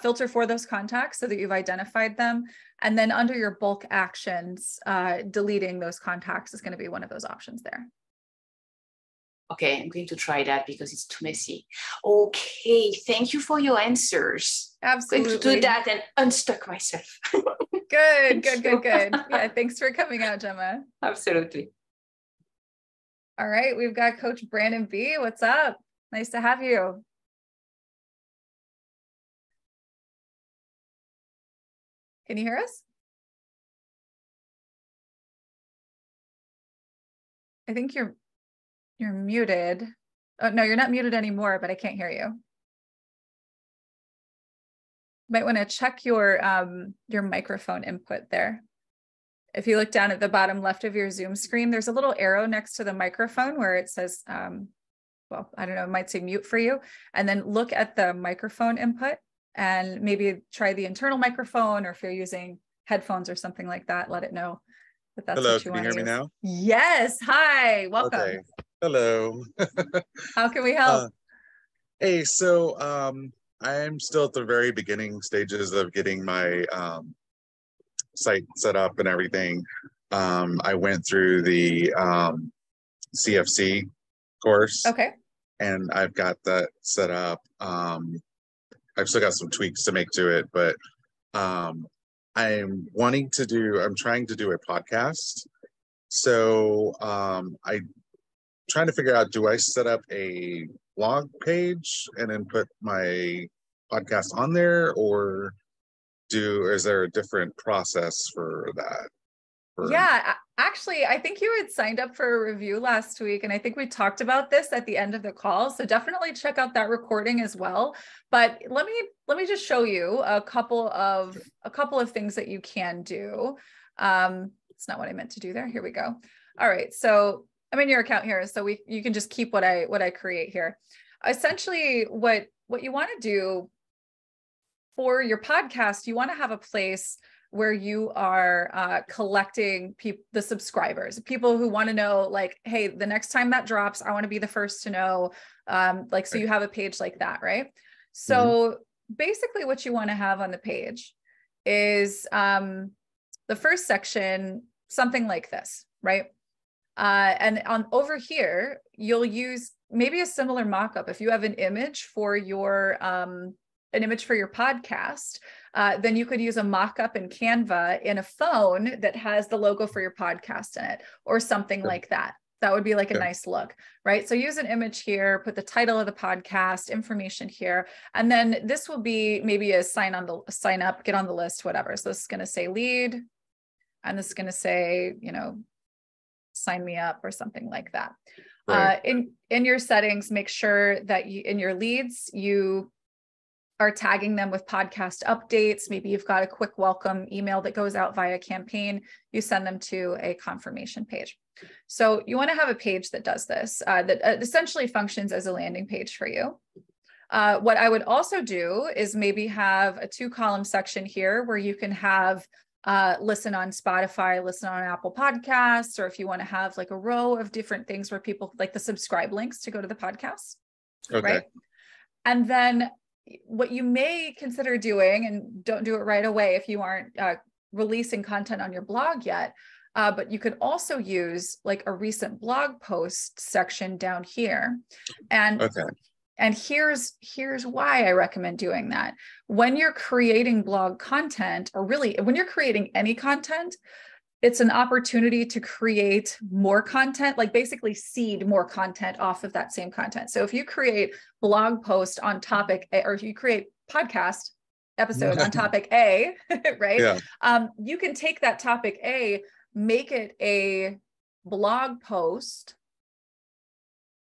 filter for those contacts so that you've identified them. And then under your bulk actions, deleting those contacts is going to be one of those options there. Okay, I'm going to try that because it's too messy. Okay, thank you for your answers. Absolutely. I'm going to do that and unstuck myself. Good. Yeah, thanks for coming out, Gemma. Absolutely. All right, we've got Coach Brandon B. What's up? Nice to have you. Can you hear us? I think you're muted. Oh, no, you're not muted anymore, but I can't hear you. Might want to check your microphone input there. If you look down at the bottom left of your Zoom screen, there's a little arrow next to the microphone where it says, well, I don't know, it might say mute for you. And then look at the microphone input and maybe try the internal microphone, or if you're using headphones or something like that, let it know that that's Hello, what you want to use. Can you hear me now? Yes. Hi, welcome. Okay. Hello. How can we help? Hey, so I'm still at the very beginning stages of getting my site set up and everything. I went through the CFC course. Okay. And I've got that set up. I've still got some tweaks to make to it, but I'm trying to do a podcast. So I'm trying to figure out, do I set up a blog page and then put my podcast on there, or is there a different process for that? Yeah, actually, I think you had signed up for a review last week, and I think we talked about this at the end of the call. So definitely check out that recording as well. But let me just show you a couple of things that you can do. It's not what I meant to do there. Here we go. All right, so I'm in your account here, so you can just keep what I create here. Essentially, what you want to do for your podcast, you want to have a place where you are collecting the subscribers, people who want to know, like, hey, the next time that drops, I want to be the first to know. So you have a page like that, right? So basically what you want to have on the page is the first section, something like this, right? And on over here, you'll use maybe a similar mock-up. If you have an image for your podcast, then you could use a mock-up in Canva in a phone that has the logo for your podcast in it or something like that. That would be like a nice look, right? So use an image here, put the title of the podcast, information here, and then this will be maybe a sign up, get on the list, whatever. So this is going to say lead, and this is going to say, sign me up or something like that. Right. In your settings, make sure that in your leads, you are tagging them with podcast updates. Maybe you've got a quick welcome email that goes out via campaign. You send them to a confirmation page. So you want to have a page that does this, that essentially functions as a landing page for you. What I would also do is maybe have a 2-column section here where you can have listen on Spotify, listen on Apple Podcasts, or if you want to have like a row of different things where people like the subscribe links to go to the podcast, right? And then what you may consider doing, and don't do it right away if you aren't releasing content on your blog yet, but you could also use like a recent blog post section down here. And And here's why I recommend doing that. When you're creating blog content, or really when you're creating any content, it's an opportunity to create more content, like basically seed more content off of that same content. So if you create blog post on topic A, or if you create podcast episode on topic A, right? Yeah. You can take that topic A, make it a blog post,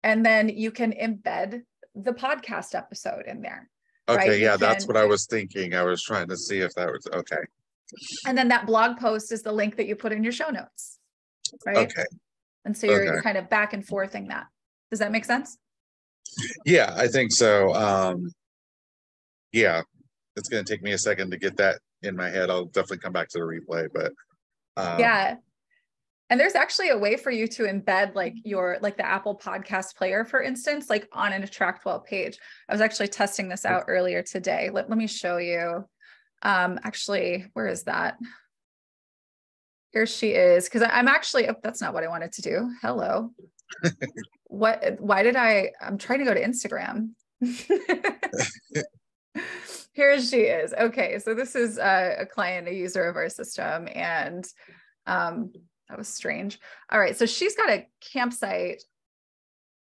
and then you can embed the podcast episode in there. Okay, right? Yeah, that's what I was thinking. I was trying to see if that was okay. And then that blog post is the link that you put in your show notes, right? Okay. And so you're kind of back and forthing that. Does that make sense? Yeah, I think so. Yeah, it's going to take me a second to get that in my head. I'll definitely come back to the replay, but yeah. And there's actually a way for you to embed like the Apple Podcast player, for instance, like on an AttractWell page. I was actually testing this out earlier today. Let me show you. Actually, where is that? Here she is. Because I'm actually, oh, that's not what I wanted to do. Hello. I'm trying to go to Instagram. Here she is. Okay. So this is a client, a user of our system. And that was strange. All right. So she's got a campsite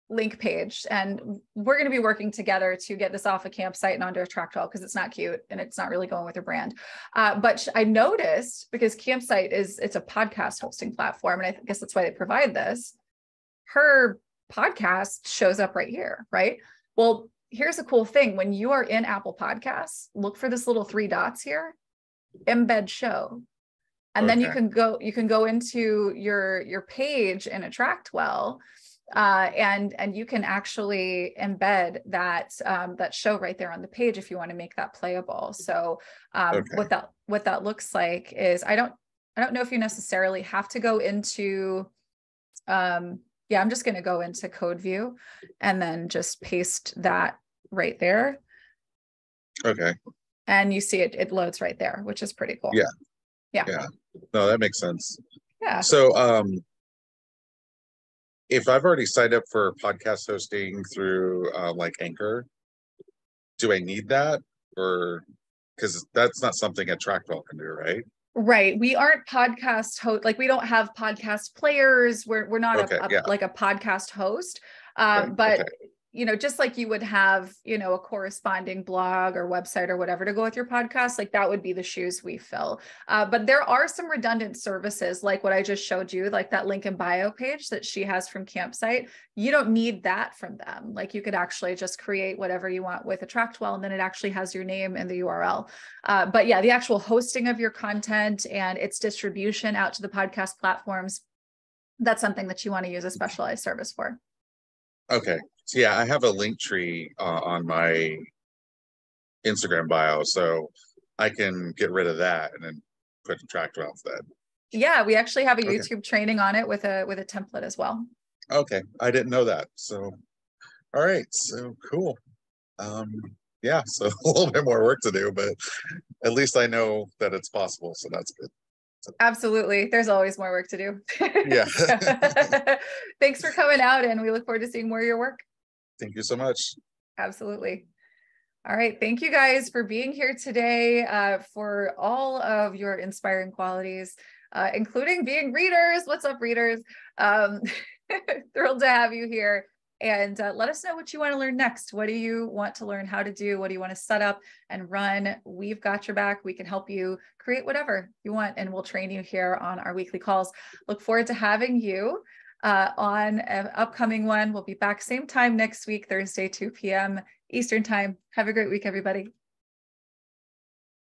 link page, and we're going to be working together to get this off a campsite and onto AttractWell because it's not cute and it's not really going with her brand. But I noticed, because Campsite it's a podcast hosting platform, and I guess that's why they provide this, her podcast shows up right here, right? Well, here's a cool thing. When you are in Apple Podcasts, look for this little 3 dots here, embed show. And then you can go into your page in AttractWell, and you can actually embed that show right there on the page if you want to make that playable. So what that looks like is, I don't know if you necessarily have to go into I'm just going to go into code view and then just paste that right there. Okay. And you see it loads right there, which is pretty cool. Yeah. No, that makes sense. Yeah. So if I've already signed up for podcast hosting through like Anchor, do I need that? Or because that's not something AttractWell can do, right? Right. We aren't podcast host, like we don't have podcast players. We're not like a podcast host. But just like you would have, a corresponding blog or website or whatever to go with your podcast, like that would be the shoes we fill. But there are some redundant services, like what I just showed you, like that link in bio page that she has from Campsite. You don't need that from them. Like you could actually just create whatever you want with AttractWell, and then it actually has your name and the URL. But yeah, the actual hosting of your content and its distribution out to the podcast platforms, that's something that you want to use a specialized service for. Okay. So yeah, I have a link tree on my Instagram bio, so I can get rid of that and then put AttractWell instead. Yeah, we actually have a YouTube training on it with a template as well. Okay, I didn't know that. So, all right, so cool. Yeah, so a little bit more work to do, but at least I know that it's possible, so that's good. Absolutely. There's always more work to do. Yeah. Thanks for coming out, and we look forward to seeing more of your work. Thank you so much. Absolutely. All right. Thank you guys for being here today, for all of your inspiring qualities, including being readers. What's up, readers? Thrilled to have you here. And let us know what you want to learn next. What do you want to learn how to do? What do you want to set up and run? We've got your back. We can help you create whatever you want, and we'll train you here on our weekly calls. Look forward to having you on an upcoming one. We'll be back same time next week, Thursday, 2 p.m. Eastern time. Have a great week, everybody.